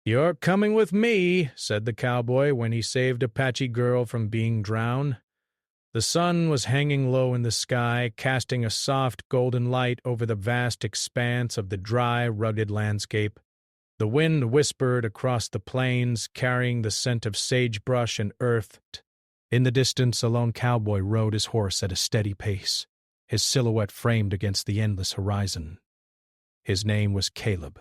"You're coming with me," said the cowboy when he saved Apache girl from being drowned. The sun was hanging low in the sky, casting a soft golden light over the vast expanse of the dry, rugged landscape. The wind whispered across the plains, carrying the scent of sagebrush and earth. In the distance, a lone cowboy rode his horse at a steady pace, his silhouette framed against the endless horizon. His name was Caleb,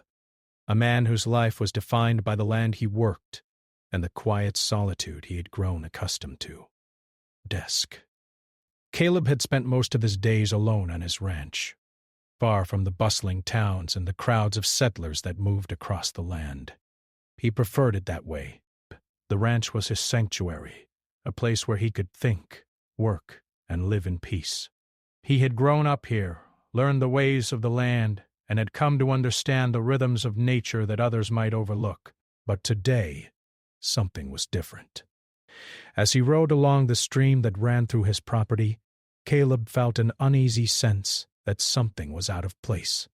a man whose life was defined by the land he worked and the quiet solitude he had grown accustomed to. Desk. Caleb had spent most of his days alone on his ranch, far from the bustling towns and the crowds of settlers that moved across the land. He preferred it that way. The ranch was his sanctuary, a place where he could think, work, and live in peace. He had grown up here, learned the ways of the land, and had come to understand the rhythms of nature that others might overlook. But today, something was different. As he rode along the stream that ran through his property, Caleb felt an uneasy sense that something was out of place.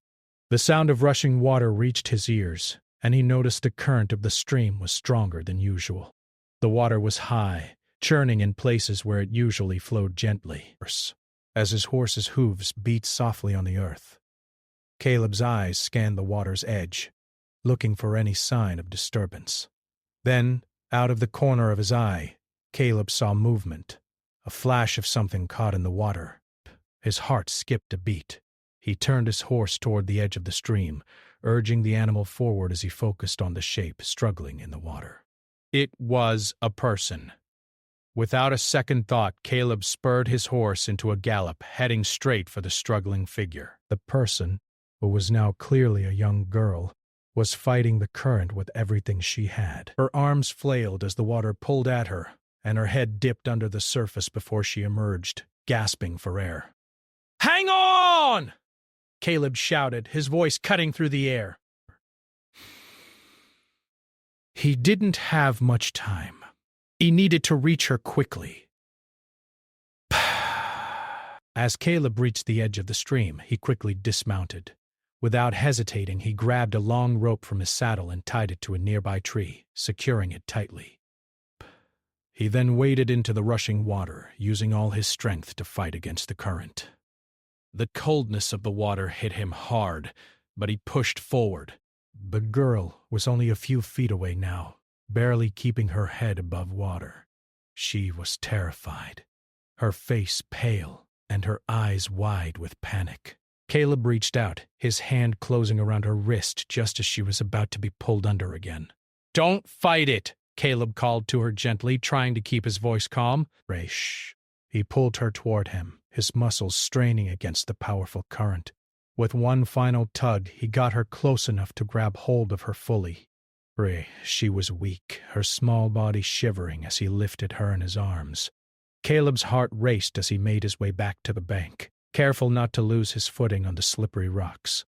The sound of rushing water reached his ears, and he noticed the current of the stream was stronger than usual. The water was high, churning in places where it usually flowed gently, as his horse's hooves beat softly on the earth. Caleb's eyes scanned the water's edge, looking for any sign of disturbance. Then, out of the corner of his eye, Caleb saw movement, a flash of something caught in the water. His heart skipped a beat. He turned his horse toward the edge of the stream, urging the animal forward as he focused on the shape struggling in the water. It was a person. Without a second thought, Caleb spurred his horse into a gallop, heading straight for the struggling figure. The person, who was now clearly a young girl, was fighting the current with everything she had. Her arms flailed as the water pulled at her, and her head dipped under the surface before she emerged, gasping for air. "Hang on!" Caleb shouted, his voice cutting through the air. He didn't have much time. He needed to reach her quickly. As Caleb reached the edge of the stream, he quickly dismounted. Without hesitating, he grabbed a long rope from his saddle and tied it to a nearby tree, securing it tightly. He then waded into the rushing water, using all his strength to fight against the current. The coldness of the water hit him hard, but he pushed forward. The girl was only a few feet away now, barely keeping her head above water. She was terrified, her face pale and her eyes wide with panic. Caleb reached out, his hand closing around her wrist just as she was about to be pulled under again. "Don't fight it," Caleb called to her gently, trying to keep his voice calm. "Shh." He pulled her toward him, his muscles straining against the powerful current. With one final tug, he got her close enough to grab hold of her fully. She was weak, her small body shivering as he lifted her in his arms. Caleb's heart raced as he made his way back to the bank, careful not to lose his footing on the slippery rocks.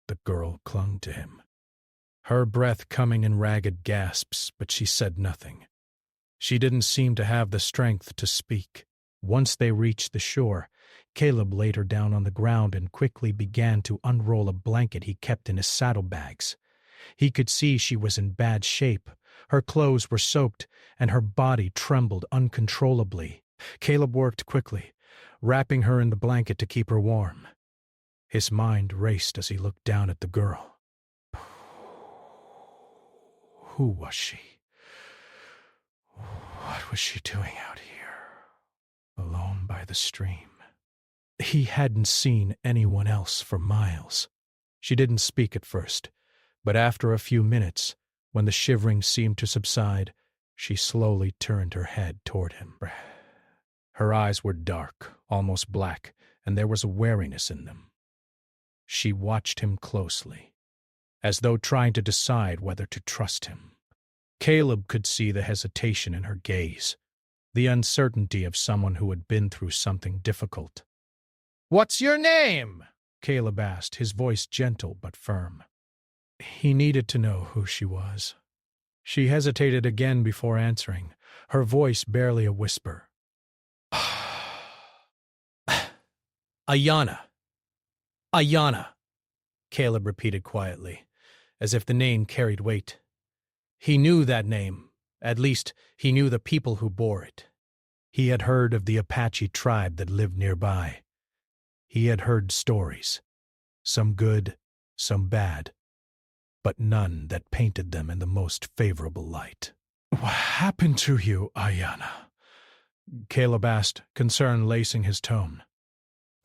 The girl clung to him, her breath coming in ragged gasps, but she said nothing. She didn't seem to have the strength to speak. Once they reached the shore, Caleb laid her down on the ground and quickly began to unroll a blanket he kept in his saddlebags. He could see she was in bad shape. Her clothes were soaked, and her body trembled uncontrollably. Caleb worked quickly, wrapping her in the blanket to keep her warm. His mind raced as he looked down at the girl. Who was she? What was she doing out here, alone by the stream? He hadn't seen anyone else for miles. She didn't speak at first, but after a few minutes, when the shivering seemed to subside, she slowly turned her head toward him. Her eyes were dark, almost black, and there was a wariness in them. She watched him closely, as though trying to decide whether to trust him. Caleb could see the hesitation in her gaze, the uncertainty of someone who had been through something difficult. "What's your name?" Caleb asked, his voice gentle but firm. He needed to know who she was. She hesitated again before answering, her voice barely a whisper. "Ayanna. Ayanna," Caleb repeated quietly, as if the name carried weight. He knew that name. At least, he knew the people who bore it. He had heard of the Apache tribe that lived nearby. He had heard stories, some good, some bad, but none that painted them in the most favorable light. "What happened to you, Ayanna?" Caleb asked, concern lacing his tone.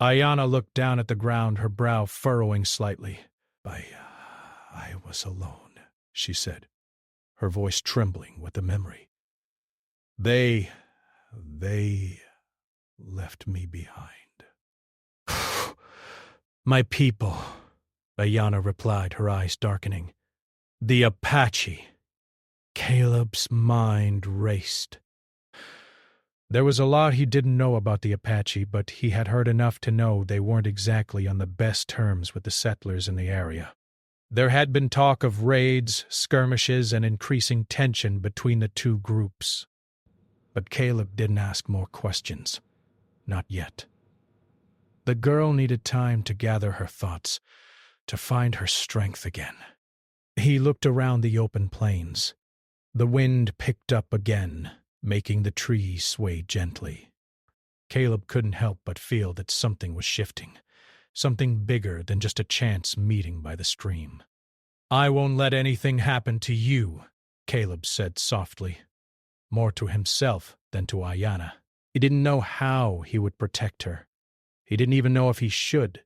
Ayanna looked down at the ground, her brow furrowing slightly. I was alone," she said, her voice trembling with the memory. They left me behind." "My people," Ayanna replied, her eyes darkening. "The Apache." Caleb's mind raced. There was a lot he didn't know about the Apache, but he had heard enough to know they weren't exactly on the best terms with the settlers in the area. There had been talk of raids, skirmishes, and increasing tension between the two groups. But Caleb didn't ask more questions. Not yet. The girl needed time to gather her thoughts, to find her strength again. He looked around the open plains. The wind picked up again, making the trees sway gently. Caleb couldn't help but feel that something was shifting, something bigger than just a chance meeting by the stream. "I won't let anything happen to you," Caleb said softly, more to himself than to Ayanna. He didn't know how he would protect her. He didn't even know if he should.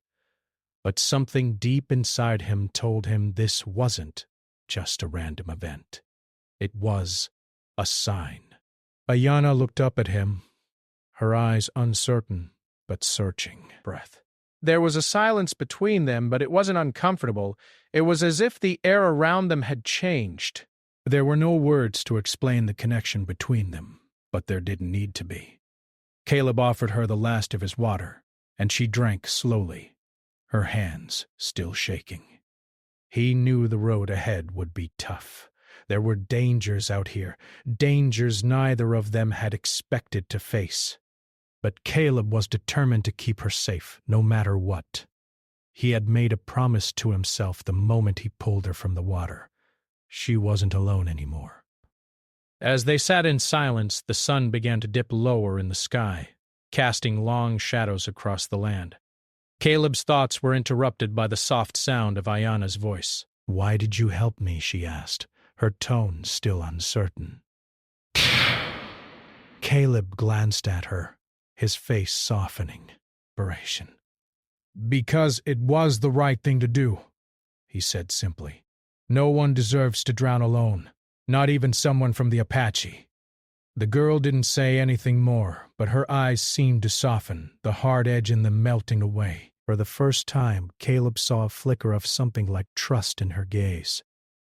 But something deep inside him told him this wasn't just a random event. It was a sign. Ayanna looked up at him, her eyes uncertain but searching. Breath. There was a silence between them, but it wasn't uncomfortable. It was as if the air around them had changed. There were no words to explain the connection between them, but there didn't need to be. Caleb offered her the last of his water, and she drank slowly, her hands still shaking. He knew the road ahead would be tough. There were dangers out here, dangers neither of them had expected to face. But Caleb was determined to keep her safe, no matter what. He had made a promise to himself the moment he pulled her from the water. She wasn't alone anymore. As they sat in silence, the sun began to dip lower in the sky, casting long shadows across the land. Caleb's thoughts were interrupted by the soft sound of Ayanna's voice. "Why did you help me?" she asked, her tone still uncertain. Caleb glanced at her, his face softening. Inspiration. "Because it was the right thing to do," he said simply. "No one deserves to drown alone, not even someone from the Apache." The girl didn't say anything more, but her eyes seemed to soften, the hard edge in them melting away. For the first time, Caleb saw a flicker of something like trust in her gaze.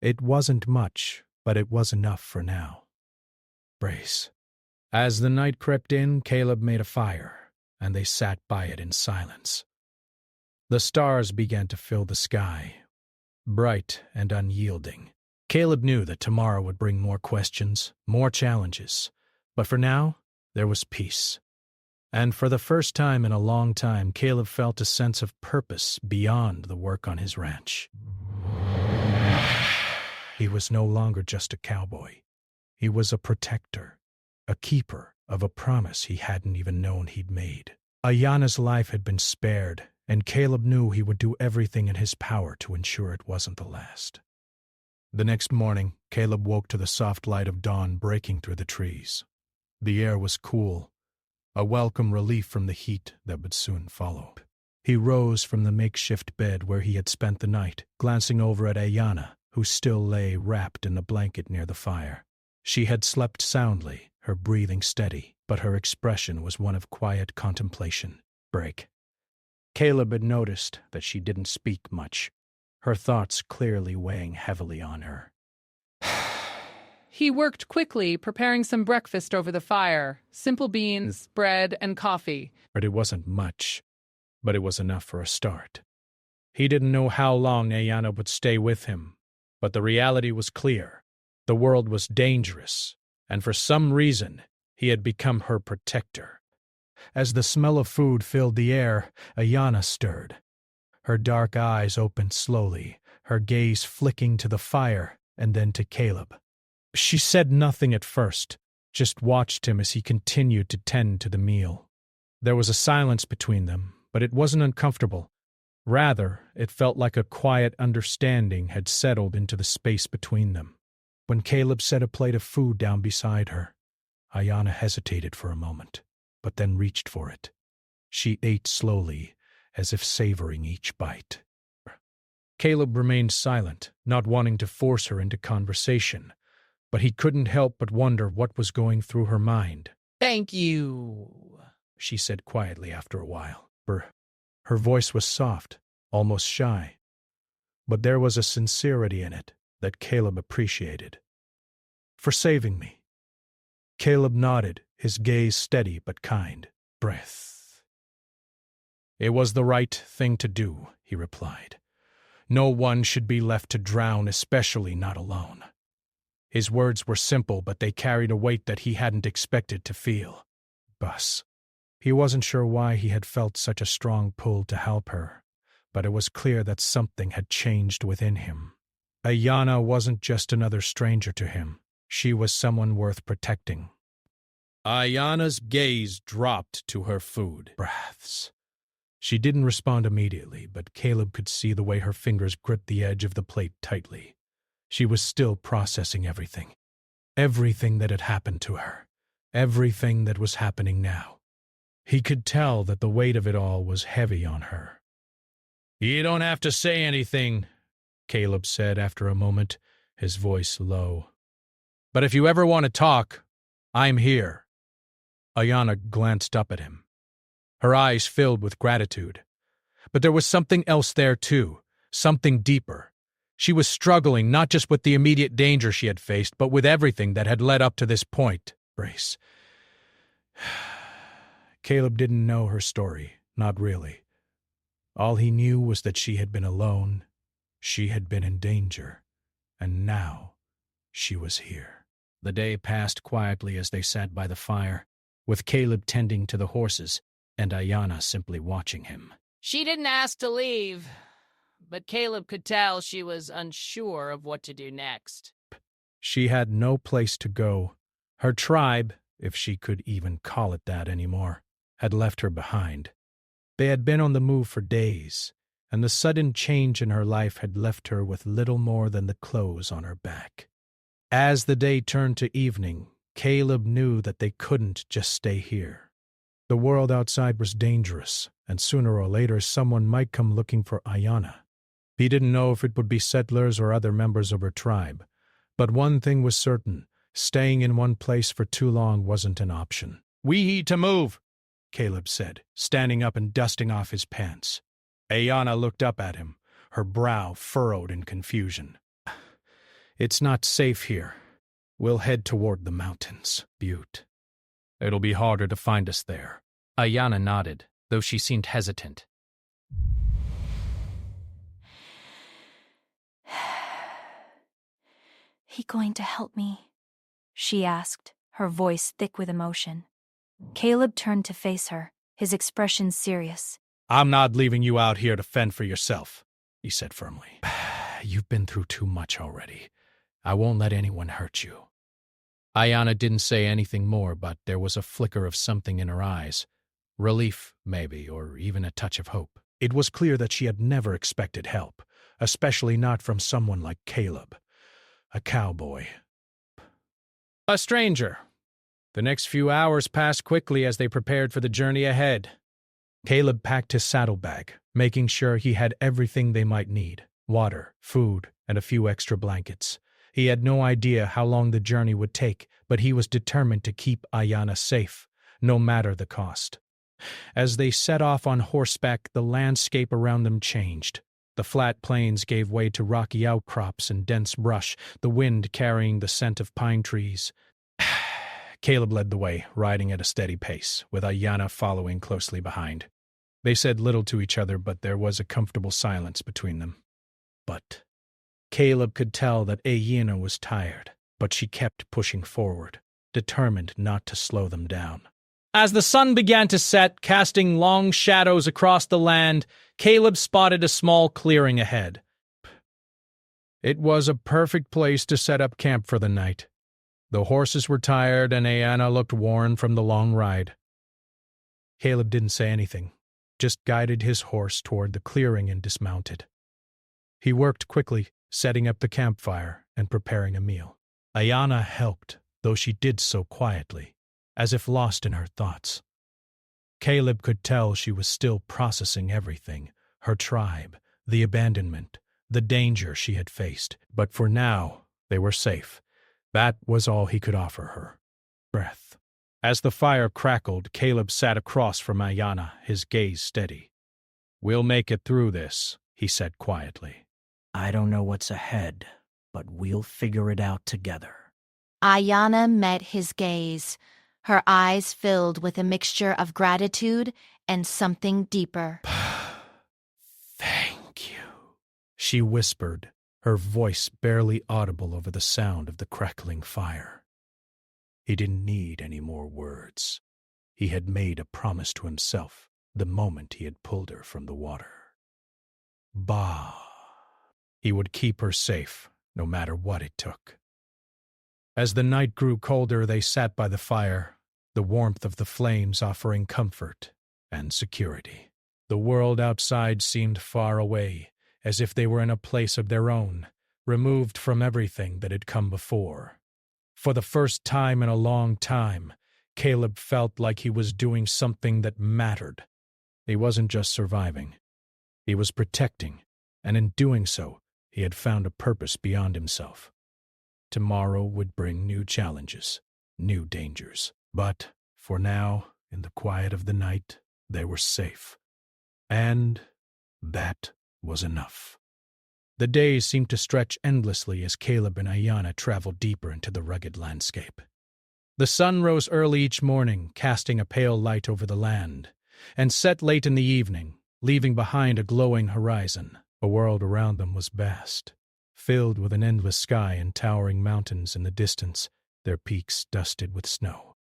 It wasn't much, but it was enough for now. Brace. As the night crept in, Caleb made a fire, and they sat by it in silence. The stars began to fill the sky, bright and unyielding. Caleb knew that tomorrow would bring more questions, more challenges, but for now, there was peace. And for the first time in a long time, Caleb felt a sense of purpose beyond the work on his ranch. He was no longer just a cowboy. He was a protector, a keeper of a promise he hadn't even known he'd made. Ayanna's life had been spared, and Caleb knew he would do everything in his power to ensure it wasn't the last. The next morning, Caleb woke to the soft light of dawn breaking through the trees. The air was cool, a welcome relief from the heat that would soon follow. He rose from the makeshift bed where he had spent the night, glancing over at Ayanna, who still lay wrapped in a blanket near the fire. She had slept soundly, her breathing steady, but her expression was one of quiet contemplation. Break. Caleb had noticed that she didn't speak much, her thoughts clearly weighing heavily on her. He worked quickly, preparing some breakfast over the fire, simple beans, bread, and coffee. But it wasn't much, but it was enough for a start. He didn't know how long Ayanna would stay with him, but the reality was clear. The world was dangerous, and for some reason, he had become her protector. As the smell of food filled the air, Ayanna stirred. Her dark eyes opened slowly, her gaze flicking to the fire and then to Caleb. She said nothing at first, just watched him as he continued to tend to the meal. There was a silence between them, but it wasn't uncomfortable. Rather, it felt like a quiet understanding had settled into the space between them. When Caleb set a plate of food down beside her, Ayanna hesitated for a moment, but then reached for it. She ate slowly, as if savoring each bite. Caleb remained silent, not wanting to force her into conversation, but he couldn't help but wonder what was going through her mind. "Thank you," she said quietly after a while. Her voice was soft, almost shy, but there was a sincerity in it that Caleb appreciated. "For saving me." Caleb nodded, his gaze steady but kind. "Breath." "It was the right thing to do," he replied. "No one should be left to drown, especially not alone." His words were simple, but they carried a weight that he hadn't expected to feel. Bus. He wasn't sure why he had felt such a strong pull to help her, but it was clear that something had changed within him. Ayanna wasn't just another stranger to him. She was someone worth protecting. Ayanna's gaze dropped to her food. Breaths. She didn't respond immediately, but Caleb could see the way her fingers gripped the edge of the plate tightly. She was still processing everything. Everything that had happened to her. Everything that was happening now. He could tell that the weight of it all was heavy on her. "You don't have to say anything," Caleb said after a moment, his voice low. "But if you ever want to talk, I'm here." Ayanna glanced up at him. Her eyes filled with gratitude. But there was something else there too, something deeper. She was struggling not just with the immediate danger she had faced, but with everything that had led up to this point. Brace. Caleb didn't know her story, not really. All he knew was that she had been alone, she had been in danger, and now she was here. The day passed quietly as they sat by the fire, with Caleb tending to the horses, and Ayanna simply watching him. She didn't ask to leave, but Caleb could tell she was unsure of what to do next. She had no place to go. Her tribe, if she could even call it that anymore, had left her behind. They had been on the move for days, and the sudden change in her life had left her with little more than the clothes on her back. As the day turned to evening, Caleb knew that they couldn't just stay here. The world outside was dangerous, and sooner or later someone might come looking for Ayanna. He didn't know if it would be settlers or other members of her tribe, but one thing was certain, staying in one place for too long wasn't an option. "We need to move," Caleb said, standing up and dusting off his pants. Ayanna looked up at him, her brow furrowed in confusion. "It's not safe here. We'll head toward the mountains, Butte. It'll be harder to find us there." Ayanna nodded, though she seemed hesitant. "He going to help me?" she asked, her voice thick with emotion. Caleb turned to face her, his expression serious. "I'm not leaving you out here to fend for yourself," he said firmly. "You've been through too much already. I won't let anyone hurt you." Ayanna didn't say anything more, but there was a flicker of something in her eyes. Relief, maybe, or even a touch of hope. It was clear that she had never expected help, especially not from someone like Caleb. A cowboy. A stranger. The next few hours passed quickly as they prepared for the journey ahead. Caleb packed his saddlebag, making sure he had everything they might need: water, food, and a few extra blankets. He had no idea how long the journey would take, but he was determined to keep Ayanna safe, no matter the cost. As they set off on horseback, the landscape around them changed. The flat plains gave way to rocky outcrops and dense brush, the wind carrying the scent of pine trees. Caleb led the way, riding at a steady pace, with Ayanna following closely behind. They said little to each other, but there was a comfortable silence between them. But Caleb could tell that Ayanna was tired, but she kept pushing forward, determined not to slow them down. As the sun began to set, casting long shadows across the land, Caleb spotted a small clearing ahead. It was a perfect place to set up camp for the night. The horses were tired, and Ayana looked worn from the long ride. Caleb didn't say anything, just guided his horse toward the clearing and dismounted. He worked quickly, setting up the campfire and preparing a meal. Ayana helped, though she did so quietly, as if lost in her thoughts. Caleb could tell she was still processing everything, her tribe, the abandonment, the danger she had faced. But for now, they were safe. That was all he could offer her. Breath. As the fire crackled, Caleb sat across from Ayana, his gaze steady. "We'll make it through this," he said quietly. "I don't know what's ahead, but we'll figure it out together." Ayana met his gaze, her eyes filled with a mixture of gratitude and something deeper. "Thank you," she whispered, her voice barely audible over the sound of the crackling fire. He didn't need any more words. He had made a promise to himself the moment he had pulled her from the water. Bah! He would keep her safe, no matter what it took. As the night grew colder, they sat by the fire, the warmth of the flames offering comfort and security. The world outside seemed far away, as if they were in a place of their own, removed from everything that had come before. For the first time in a long time, Caleb felt like he was doing something that mattered. He wasn't just surviving. He was protecting, and in doing so, he had found a purpose beyond himself. Tomorrow would bring new challenges, new dangers. But, for now, in the quiet of the night, they were safe. And that was enough. The days seemed to stretch endlessly as Caleb and Ayana traveled deeper into the rugged landscape. The sun rose early each morning, casting a pale light over the land, and set late in the evening, leaving behind a glowing horizon. The world around them was vast, filled with an endless sky and towering mountains in the distance, their peaks dusted with snow.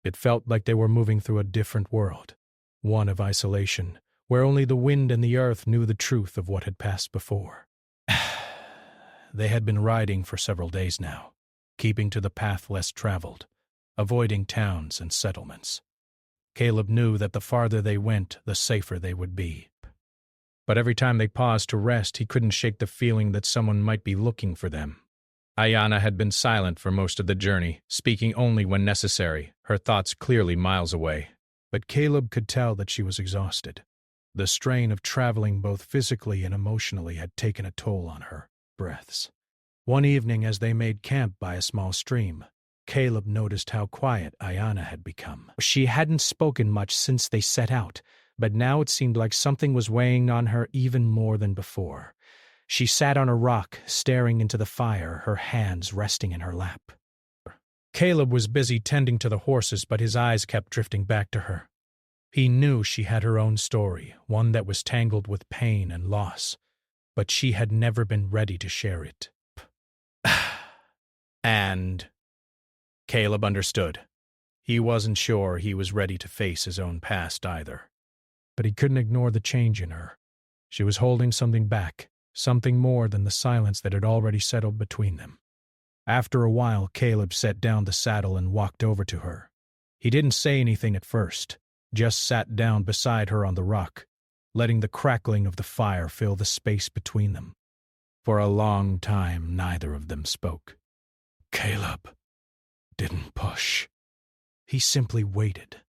It felt like they were moving through a different world, one of isolation, where only the wind and the earth knew the truth of what had passed before. They had been riding for several days now, keeping to the path less traveled, avoiding towns and settlements. Caleb knew that the farther they went, the safer they would be. But every time they paused to rest, he couldn't shake the feeling that someone might be looking for them. Ayana had been silent for most of the journey, speaking only when necessary, her thoughts clearly miles away. But Caleb could tell that she was exhausted. The strain of traveling both physically and emotionally had taken a toll on her. Breaths. One evening as they made camp by a small stream, Caleb noticed how quiet Ayana had become. She hadn't spoken much since they set out, but now it seemed like something was weighing on her even more than before. She sat on a rock, staring into the fire, her hands resting in her lap. Caleb was busy tending to the horses, but his eyes kept drifting back to her. He knew she had her own story, one that was tangled with pain and loss, but she had never been ready to share it. And Caleb understood. He wasn't sure he was ready to face his own past either. But he couldn't ignore the change in her. She was holding something back, something more than the silence that had already settled between them. After a while, Caleb set down the saddle and walked over to her. He didn't say anything at first, just sat down beside her on the rock, letting the crackling of the fire fill the space between them. For a long time, neither of them spoke. Caleb didn't push. He simply waited.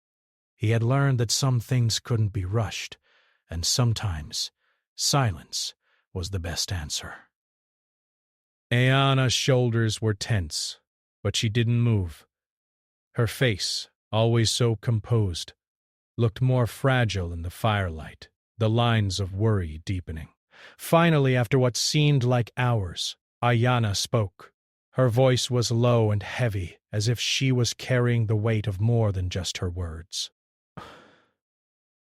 He had learned that some things couldn't be rushed, and sometimes silence was the best answer. Ayana's shoulders were tense, but she didn't move. Her face, always so composed, looked more fragile in the firelight, the lines of worry deepening. Finally, after what seemed like hours, Ayana spoke. Her voice was low and heavy, as if she was carrying the weight of more than just her words.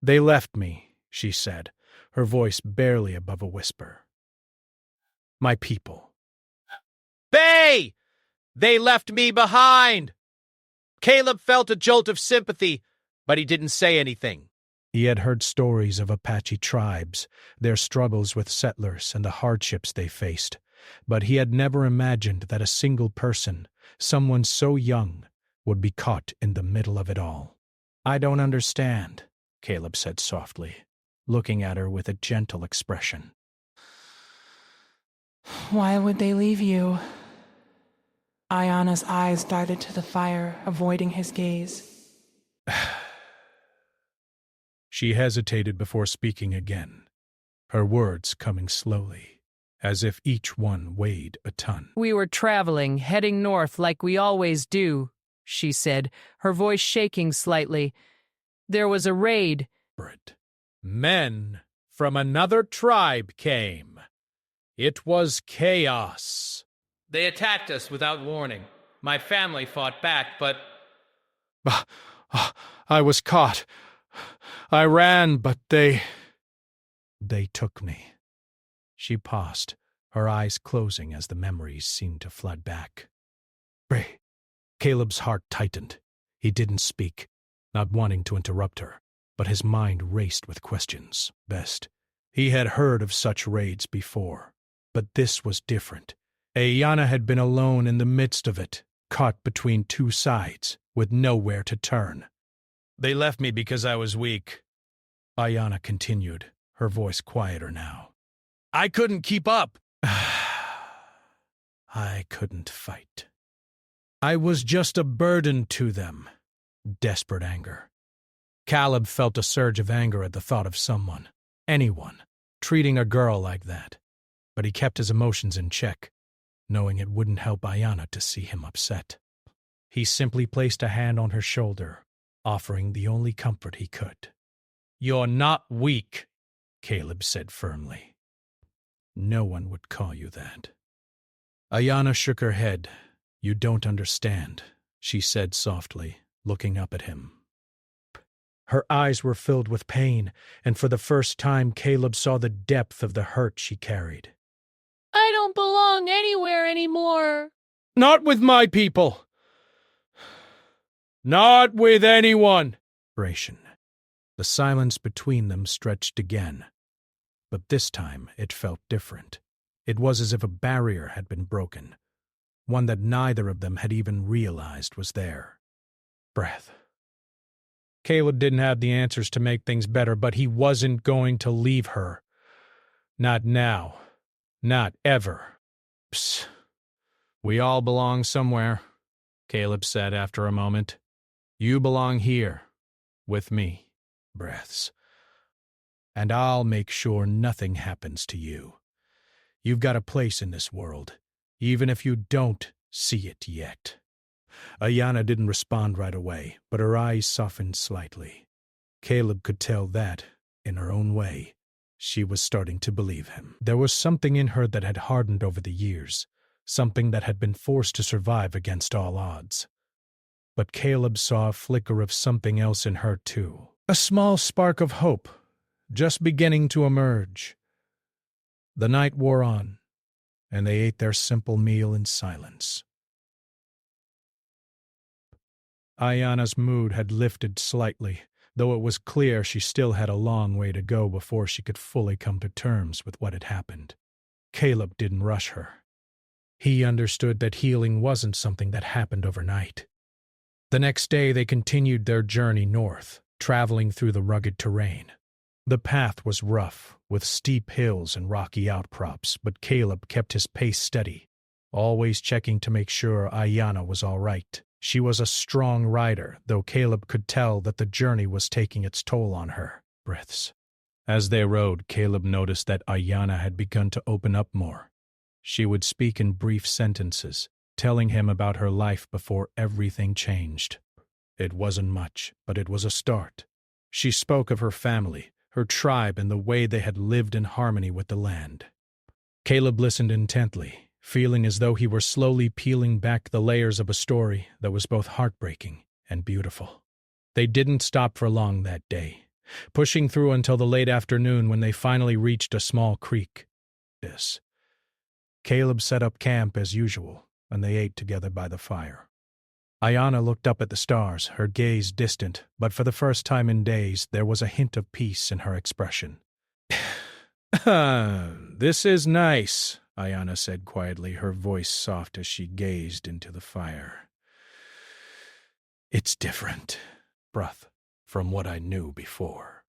"They left me," she said, her voice barely above a whisper. "My people." They left me behind! Caleb felt a jolt of sympathy, but he didn't say anything. He had heard stories of Apache tribes, their struggles with settlers and the hardships they faced, but he had never imagined that a single person, someone so young, would be caught in the middle of it all. "I don't understand," Caleb said softly, looking at her with a gentle expression. Why would they leave you? Ayana's eyes darted to the fire, avoiding his gaze. She hesitated before speaking again, her words coming slowly, as if each one weighed a ton. We were traveling, heading north like we always do, she said, her voice shaking slightly. There was a raid. Men from another tribe came. It was chaos. They attacked us without warning. My family fought back, but... I was caught. I ran, but they took me. She paused, her eyes closing as the memories seemed to flood back. Caleb's heart tightened. He didn't speak, not wanting to interrupt her, but his mind raced with questions. He had heard of such raids before, but this was different. Ayana had been alone in the midst of it, caught between two sides, with nowhere to turn. They left me because I was weak, Ayana continued, her voice quieter now. I couldn't keep up. I couldn't fight. I was just a burden to them. Desperate anger. Caleb felt a surge of anger at the thought of someone, anyone, treating a girl like that. But he kept his emotions in check, knowing it wouldn't help Ayana to see him upset. He simply placed a hand on her shoulder, offering the only comfort he could. You're not weak, Caleb said firmly. No one would call you that. Ayana shook her head. You don't understand, she said softly, looking up at him. Her eyes were filled with pain, and for the first time Caleb saw the depth of the hurt she carried. I don't belong anywhere anymore. Not with my people. Not with anyone. The silence between them stretched again. But this time it felt different. It was as if a barrier had been broken, one that neither of them had even realized was there. Caleb didn't have the answers to make things better, but he wasn't going to leave her. Not now. Not ever. Psst. We all belong somewhere, Caleb said after a moment. You belong here, with me. And I'll make sure nothing happens to you. You've got a place in this world, even if you don't see it yet. Ayana didn't respond right away, but her eyes softened slightly. Caleb could tell that, in her own way, she was starting to believe him. There was something in her that had hardened over the years, something that had been forced to survive against all odds. But Caleb saw a flicker of something else in her too. A small spark of hope, just beginning to emerge. The night wore on, and they ate their simple meal in silence. Ayana's mood had lifted slightly, though it was clear she still had a long way to go before she could fully come to terms with what had happened. Caleb didn't rush her. He understood that healing wasn't something that happened overnight. The next day they continued their journey north, traveling through the rugged terrain. The path was rough, with steep hills and rocky outcrops, but Caleb kept his pace steady, always checking to make sure Ayana was all right. She was a strong rider, though Caleb could tell that the journey was taking its toll on her. As they rode, Caleb noticed that Ayana had begun to open up more. She would speak in brief sentences, telling him about her life before everything changed. It wasn't much, but it was a start. She spoke of her family, her tribe, and the way they had lived in harmony with the land. Caleb listened intently, feeling as though he were slowly peeling back the layers of a story that was both heartbreaking and beautiful. They didn't stop for long that day, pushing through until the late afternoon when they finally reached a small creek. Caleb set up camp as usual, and they ate together by the fire. Ayana looked up at the stars, her gaze distant, but for the first time in days there was a hint of peace in her expression. This is nice, Ayana said quietly, her voice soft as she gazed into the fire. It's different, bruh, from what I knew before.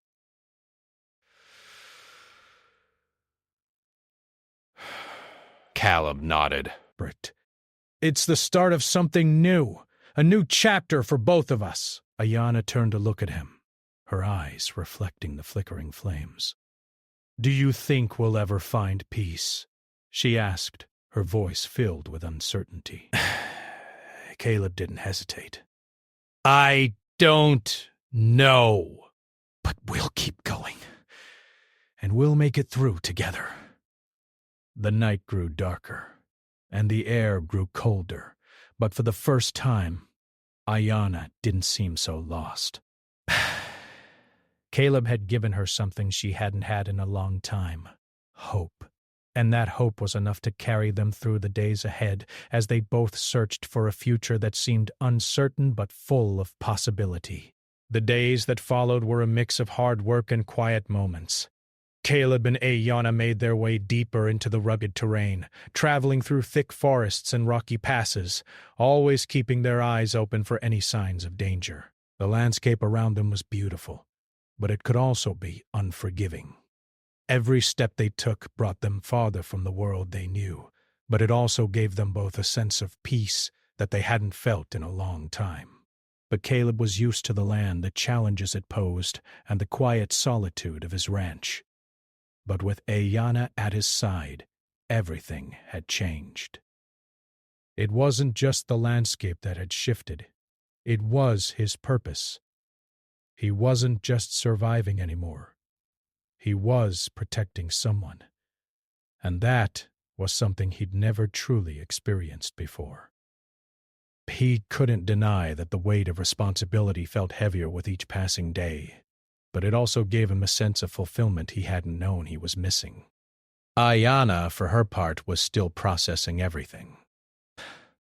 Caleb nodded. Britt, it's the start of something new, a new chapter for both of us. Ayana turned to look at him, her eyes reflecting the flickering flames. Do you think we'll ever find peace? She asked, her voice filled with uncertainty. Caleb didn't hesitate. I don't know, but we'll keep going, and we'll make it through together. The night grew darker, and the air grew colder, but for the first time, Ayana didn't seem so lost. Caleb had given her something she hadn't had in a long time, hope. And that hope was enough to carry them through the days ahead as they both searched for a future that seemed uncertain but full of possibility. The days that followed were a mix of hard work and quiet moments. Caleb and Ayana made their way deeper into the rugged terrain, traveling through thick forests and rocky passes, always keeping their eyes open for any signs of danger. The landscape around them was beautiful, but it could also be unforgiving. Every step they took brought them farther from the world they knew, but it also gave them both a sense of peace that they hadn't felt in a long time. But Caleb was used to the land, the challenges it posed, and the quiet solitude of his ranch. But with Ayana at his side, everything had changed. It wasn't just the landscape that had shifted. It was his purpose. He wasn't just surviving anymore. He was protecting someone, and that was something he'd never truly experienced before. He couldn't deny that the weight of responsibility felt heavier with each passing day, but it also gave him a sense of fulfillment he hadn't known he was missing. Ayana, for her part, was still processing everything.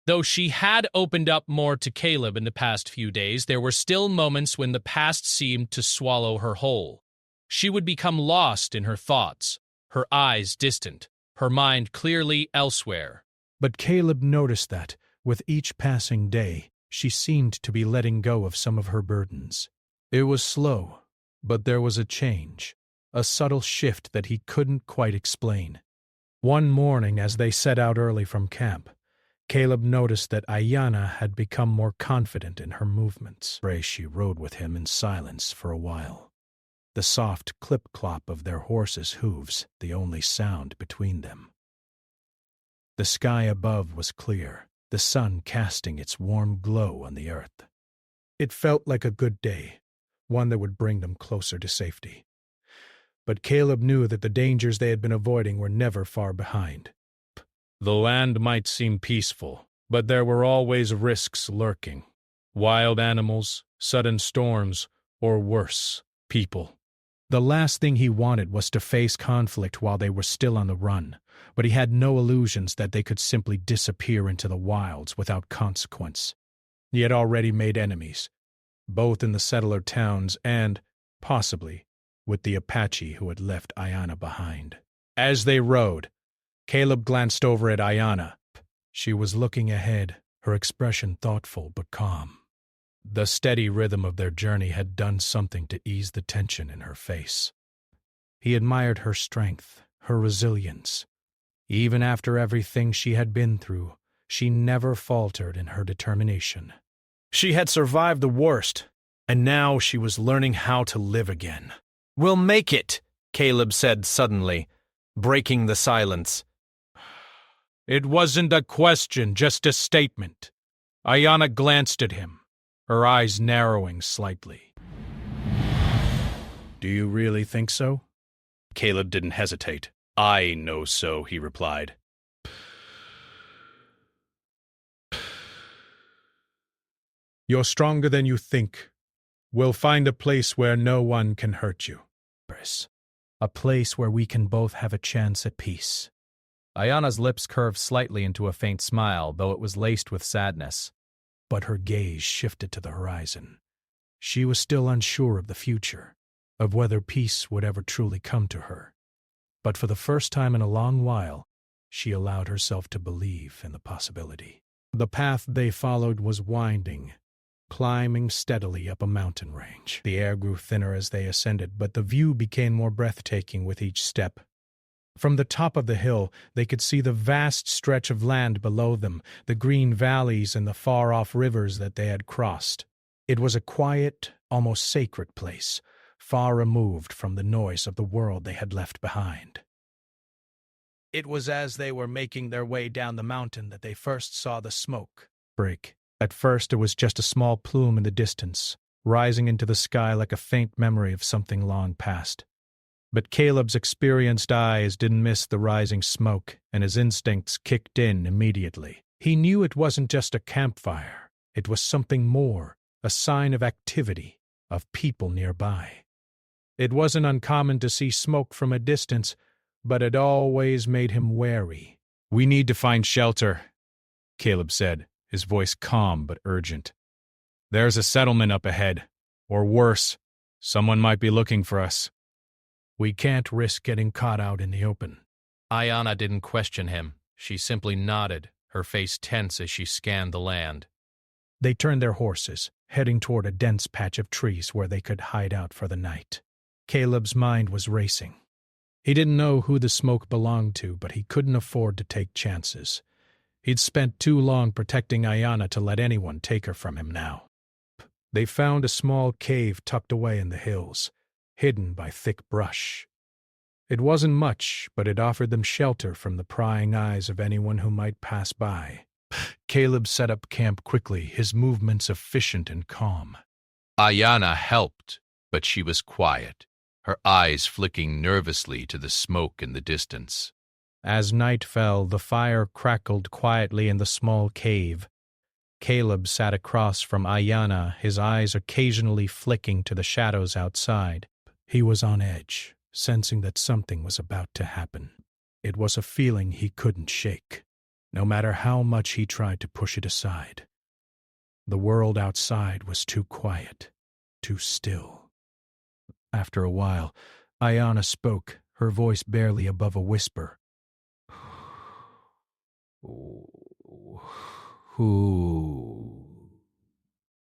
Though she had opened up more to Caleb in the past few days, there were still moments when the past seemed to swallow her whole. She would become lost in her thoughts, her eyes distant, her mind clearly elsewhere. But Caleb noticed that, with each passing day, she seemed to be letting go of some of her burdens. It was slow, but there was a change, a subtle shift that he couldn't quite explain. One morning, as they set out early from camp, Caleb noticed that Ayana had become more confident in her movements. She rode with him in silence for a while. The soft clip-clop of their horses' hooves, the only sound between them. The sky above was clear, the sun casting its warm glow on the earth. It felt like a good day, one that would bring them closer to safety. But Caleb knew that the dangers they had been avoiding were never far behind. The land might seem peaceful, but there were always risks lurking. Wild animals, sudden storms, or worse, people. The last thing he wanted was to face conflict while they were still on the run, but he had no illusions that they could simply disappear into the wilds without consequence. He had already made enemies, both in the settler towns and, possibly, with the Apache who had left Ayana behind. As they rode, Caleb glanced over at Ayana. She was looking ahead, her expression thoughtful but calm. The steady rhythm of their journey had done something to ease the tension in her face. He admired her strength, her resilience. Even after everything she had been through, she never faltered in her determination. She had survived the worst, and now she was learning how to live again. "We'll make it," Caleb said suddenly, breaking the silence. It wasn't a question, just a statement. Ayana glanced at him, her eyes narrowing slightly. Do you really think so? Caleb didn't hesitate. I know so, he replied. You're stronger than you think. We'll find a place where no one can hurt you. A place where we can both have a chance at peace. Ayana's lips curved slightly into a faint smile, though it was laced with sadness. But her gaze shifted to the horizon. She was still unsure of the future, of whether peace would ever truly come to her. But for the first time in a long while, she allowed herself to believe in the possibility. The path they followed was winding, climbing steadily up a mountain range. The air grew thinner as they ascended, but the view became more breathtaking with each step. From the top of the hill, they could see the vast stretch of land below them, the green valleys and the far-off rivers that they had crossed. It was a quiet, almost sacred place, far removed from the noise of the world they had left behind. It was as they were making their way down the mountain that they first saw the smoke break. At first it was just a small plume in the distance, rising into the sky like a faint memory of something long past. But Caleb's experienced eyes didn't miss the rising smoke, and his instincts kicked in immediately. He knew it wasn't just a campfire. It was something more, a sign of activity, of people nearby. It wasn't uncommon to see smoke from a distance, but it always made him wary. "We need to find shelter," Caleb said, his voice calm but urgent. "There's a settlement up ahead. Or worse, someone might be looking for us." "We can't risk getting caught out in the open." Ayanna didn't question him. She simply nodded, her face tense as she scanned the land. They turned their horses, heading toward a dense patch of trees where they could hide out for the night. Caleb's mind was racing. He didn't know who the smoke belonged to, but he couldn't afford to take chances. He'd spent too long protecting Ayanna to let anyone take her from him now. They found a small cave tucked away in the hills, hidden by thick brush. It wasn't much, but it offered them shelter from the prying eyes of anyone who might pass by. Caleb set up camp quickly, his movements efficient and calm. Ayanna helped, but she was quiet, her eyes flicking nervously to the smoke in the distance. As night fell, the fire crackled quietly in the small cave. Caleb sat across from Ayanna, his eyes occasionally flicking to the shadows outside. He was on edge, sensing that something was about to happen. It was a feeling he couldn't shake, no matter how much he tried to push it aside. The world outside was too quiet, too still. After a while, Ayanna spoke, her voice barely above a whisper. "Who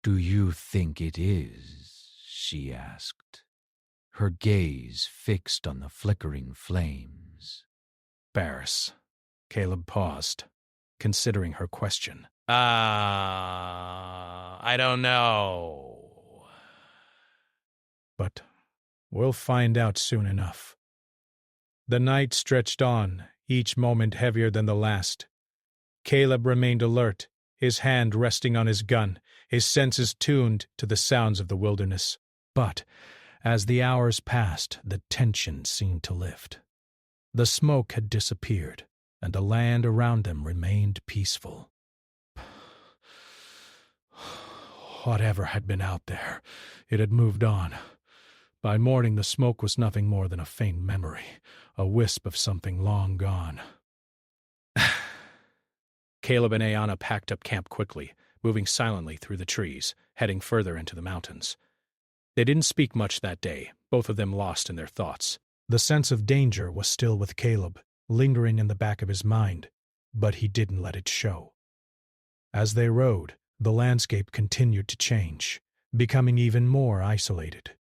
do you think it is?" she asked, her gaze fixed on the flickering flames. Barris. Caleb paused, considering her question. I don't know. But we'll find out soon enough. The night stretched on, each moment heavier than the last. Caleb remained alert, his hand resting on his gun, his senses tuned to the sounds of the wilderness. But as the hours passed, the tension seemed to lift. The smoke had disappeared, and the land around them remained peaceful. Whatever had been out there, it had moved on. By morning, the smoke was nothing more than a faint memory, a wisp of something long gone. Caleb and Ayanna packed up camp quickly, moving silently through the trees, heading further into the mountains. They didn't speak much that day, both of them lost in their thoughts. The sense of danger was still with Caleb, lingering in the back of his mind, but he didn't let it show. As they rode, the landscape continued to change, becoming even more isolated.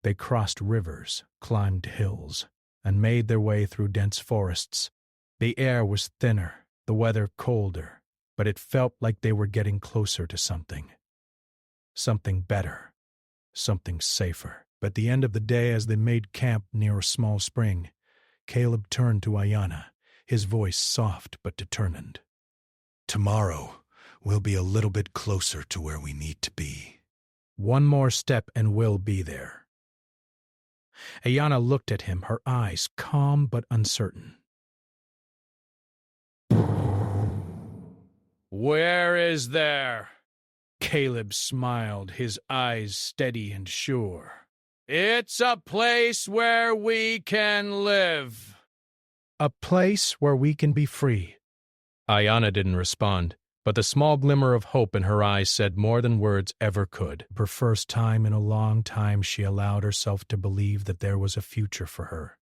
They crossed rivers, climbed hills, and made their way through dense forests. The air was thinner, the weather colder, but it felt like they were getting closer to something. Something better, something safer. But at the end of the day, as they made camp near a small spring, Caleb turned to Ayanna, his voice soft but determined. "Tomorrow, we'll be a little bit closer to where we need to be." "One more step and we'll be there." Ayanna looked at him, her eyes calm but uncertain. "Where is there?" Caleb smiled, his eyes steady and sure. "It's a place where we can live." "A place where we can be free." Ayanna didn't respond, but the small glimmer of hope in her eyes said more than words ever could. For the first time in a long time, she allowed herself to believe that there was a future for her,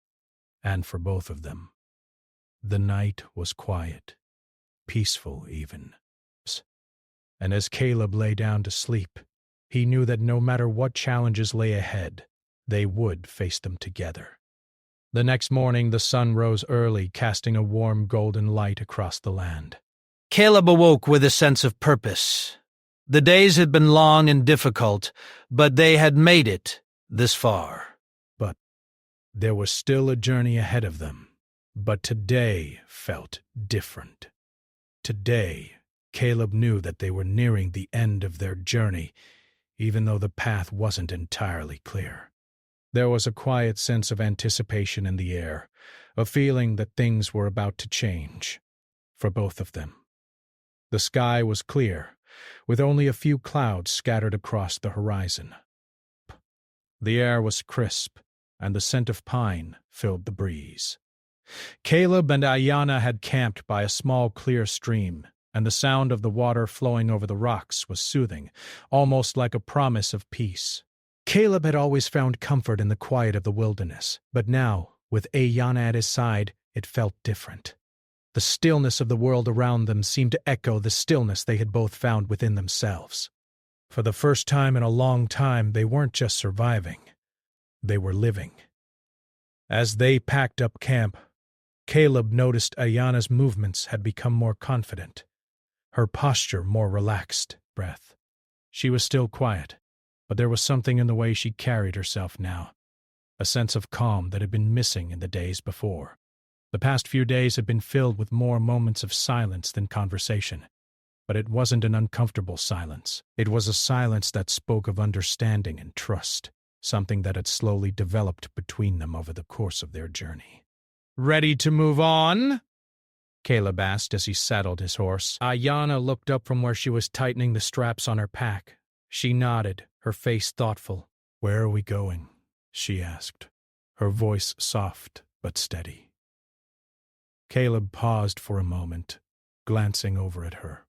and for both of them. The night was quiet, peaceful even. And as Caleb lay down to sleep, he knew that no matter what challenges lay ahead, they would face them together. The next morning the sun rose early, casting a warm golden light across the land. Caleb awoke with a sense of purpose. The days had been long and difficult, but they had made it this far. But there was still a journey ahead of them. But today felt different. Today, Caleb knew that they were nearing the end of their journey, even though the path wasn't entirely clear. There was a quiet sense of anticipation in the air, a feeling that things were about to change, for both of them. The sky was clear, with only a few clouds scattered across the horizon. The air was crisp, and the scent of pine filled the breeze. Caleb and Ayanna had camped by a small clear stream, and the sound of the water flowing over the rocks was soothing, almost like a promise of peace. Caleb had always found comfort in the quiet of the wilderness, but now, with Ayanna at his side, it felt different. The stillness of the world around them seemed to echo the stillness they had both found within themselves. For the first time in a long time, they weren't just surviving. They were living. As they packed up camp, Caleb noticed Ayanna's movements had become more confident, her posture more relaxed, breath. She was still quiet, but there was something in the way she carried herself now, a sense of calm that had been missing in the days before. The past few days had been filled with more moments of silence than conversation, but it wasn't an uncomfortable silence. It was a silence that spoke of understanding and trust, something that had slowly developed between them over the course of their journey. "Ready to move on?" Caleb asked as he saddled his horse. Ayanna looked up from where she was tightening the straps on her pack. She nodded, her face thoughtful. "Where are we going?" she asked, her voice soft but steady. Caleb paused for a moment, glancing over at her.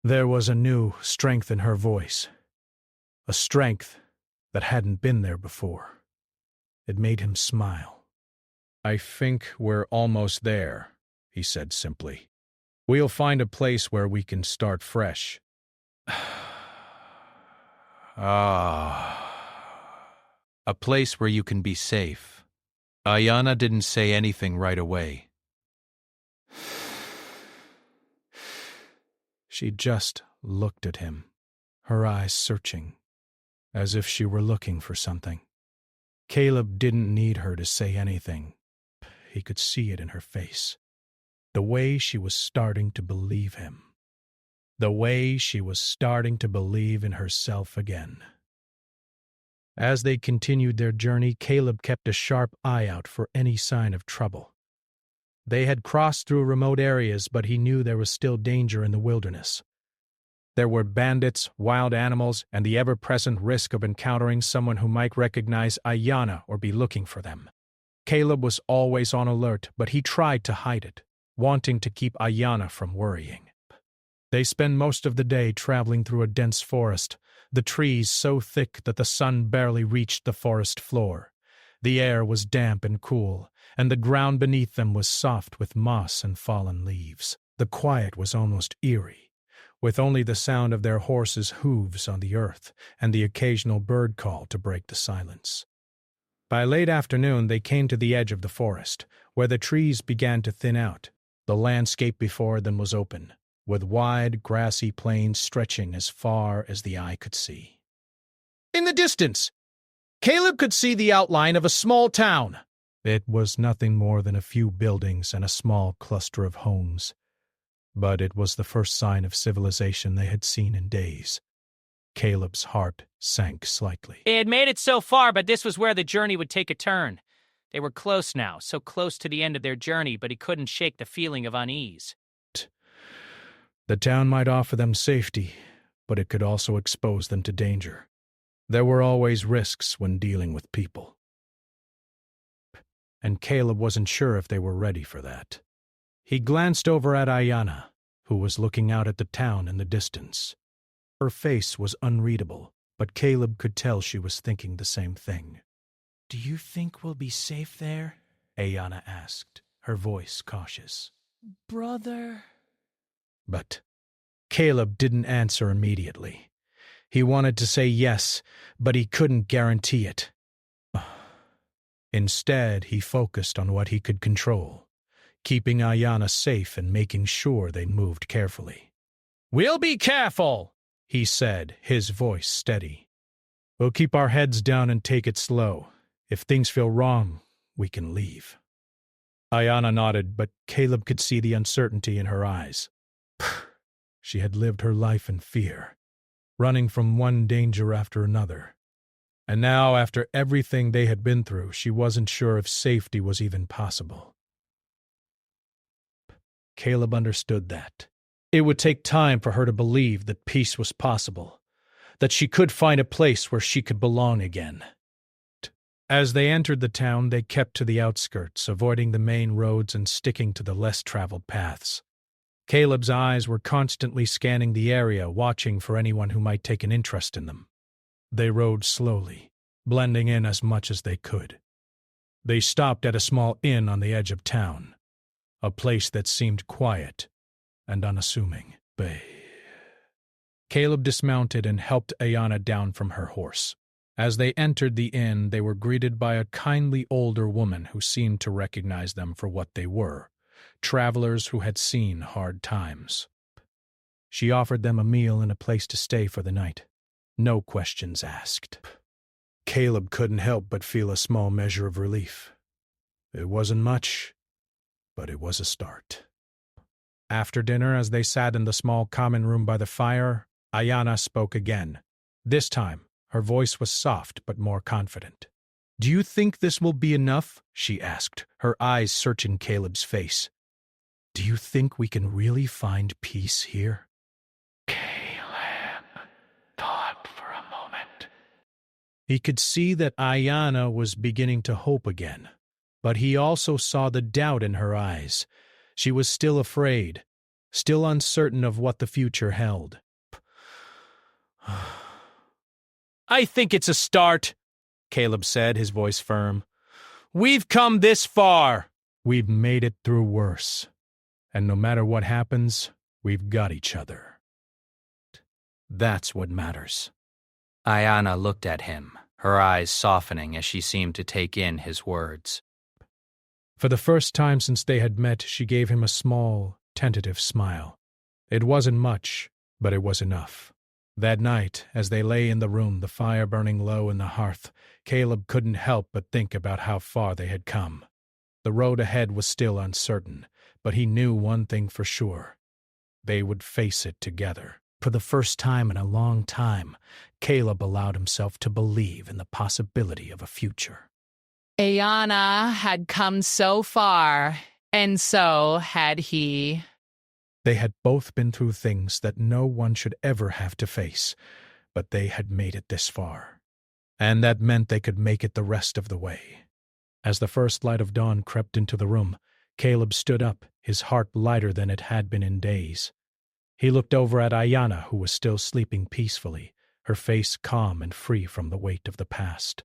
There was a new strength in her voice, a strength that hadn't been there before. It made him smile. "I think we're almost there," he said simply. "We'll find a place where we can start fresh." A place where you can be safe. Ayanna didn't say anything right away. She just looked at him, her eyes searching, as if she were looking for something. Caleb didn't need her to say anything. He could see it in her face. The way she was starting to believe him. The way she was starting to believe in herself again. As they continued their journey, Caleb kept a sharp eye out for any sign of trouble. They had crossed through remote areas, but he knew there was still danger in the wilderness. There were bandits, wild animals, and the ever-present risk of encountering someone who might recognize Ayanna or be looking for them. Caleb was always on alert, but he tried to hide it, wanting to keep Ayanna from worrying. They spent most of the day traveling through a dense forest, the trees so thick that the sun barely reached the forest floor. The air was damp and cool, and the ground beneath them was soft with moss and fallen leaves. The quiet was almost eerie, with only the sound of their horses' hooves on the earth and the occasional bird call to break the silence. By late afternoon they came to the edge of the forest, where the trees began to thin out. The landscape before them was open, with wide, grassy plains stretching as far as the eye could see. In the distance, Caleb could see the outline of a small town. It was nothing more than a few buildings and a small cluster of homes, but it was the first sign of civilization they had seen in days. Caleb's heart sank slightly. They had made it so far, but this was where the journey would take a turn. They were close now, so close to the end of their journey, but he couldn't shake the feeling of unease. The town might offer them safety, but it could also expose them to danger. There were always risks when dealing with people. And Caleb wasn't sure if they were ready for that. He glanced over at Ayanna, who was looking out at the town in the distance. Her face was unreadable, but Caleb could tell she was thinking the same thing. "Do you think we'll be safe there?" Ayanna asked. her voice cautious. Brother. But Caleb didn't answer immediately. He wanted to say yes, but he couldn't guarantee it. Instead, he focused on what he could control, keeping Ayana safe and making sure they moved carefully. "We'll be careful," he said, his voice steady. "We'll keep our heads down and take it slow. If things feel wrong, we can leave." Ayana nodded, but Caleb could see the uncertainty in her eyes. She had lived her life in fear, running from one danger after another. And now, after everything they had been through, she wasn't sure if safety was even possible. Caleb understood that. It would take time for her to believe that peace was possible, that she could find a place where she could belong again. As they entered the town, they kept to the outskirts, avoiding the main roads and sticking to the less-traveled paths. Caleb's eyes were constantly scanning the area, watching for anyone who might take an interest in them. They rode slowly, blending in as much as they could. They stopped at a small inn on the edge of town, a place that seemed quiet and unassuming. Caleb dismounted and helped Ayana down from her horse. As they entered the inn, they were greeted by a kindly older woman who seemed to recognize them for what they were, travelers who had seen hard times. She offered them a meal and a place to stay for the night. No questions asked. Caleb couldn't help but feel a small measure of relief. It wasn't much, but it was a start. After dinner, as they sat in the small common room by the fire, Ayana spoke again. This time, her voice was soft but more confident. "Do you think this will be enough?" she asked, her eyes searching Caleb's face. "Do you think we can really find peace here?" Caleb thought for a moment. He could see that Ayana was beginning to hope again, but he also saw the doubt in her eyes. She was still afraid, still uncertain of what the future held. "I think it's a start," Caleb said, his voice firm. "We've come this far." "We've made it through worse. And no matter what happens, we've got each other. That's what matters." Ayana looked at him, her eyes softening as she seemed to take in his words. For the first time since they had met, she gave him a small, tentative smile. It wasn't much, but it was enough. That night, as they lay in the room, the fire burning low in the hearth, Caleb couldn't help but think about how far they had come. The road ahead was still uncertain, but he knew one thing for sure. They would face it together. For the first time in a long time, Caleb allowed himself to believe in the possibility of a future. Ayana had come so far, and so had he. They had both been through things that no one should ever have to face, but they had made it this far. And that meant they could make it the rest of the way. As the first light of dawn crept into the room, Caleb stood up, his heart lighter than it had been in days. He looked over at Ayana, who was still sleeping peacefully, her face calm and free from the weight of the past.